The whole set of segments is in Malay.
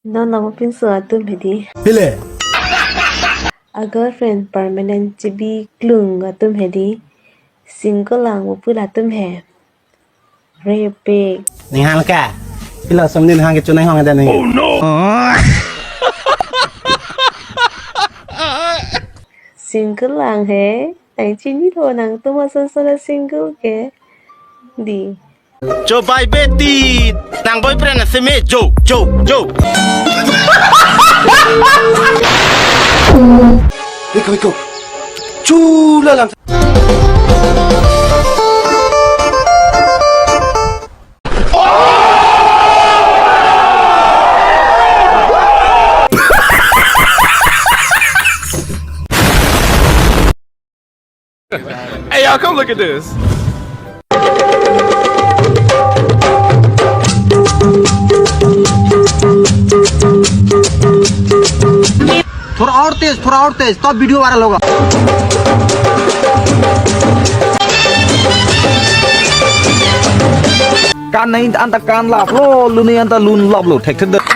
No nama pinso atum hedi. Hele. A girlfriend permanent chibi klung atum hedi. Single lang wapul atum he. Repe. Ning hang ka. Pila samnin hang ke chunai hang ada ning. Oh no. Single lang he. Ang chini lo nang tumasan sa single ke. Di. Coba beti, nang boyfriend se me jo. Iko. Chula lang. Hey y'all, come look at this. थोड़ा और तेज तब video viral होगाการในอันตรการหลับโลลุนี่อันตรลุนหลับโลเทคเดอร์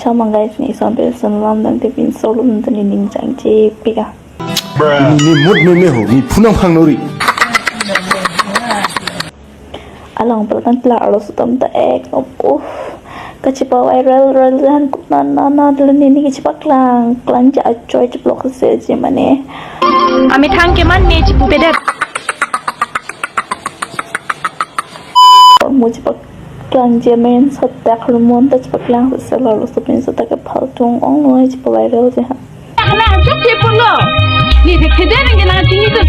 Chào mừng guys, ni sampai senlam dan tipin solum dan ini janji pika. ni mud me ho ni punang hang nori Along pelatan telah alos utam tak kecipa viral dan nana dalam ini kecipa klang coy ceplok saja mana. Amit hang ke mana cipu beda. Mu cepat klang jemen setak rumon tak cepat klang selalu supin setak paltung ong cepat viral je. Lah, cepat pun lo. Ni tak keder dengan nanti itu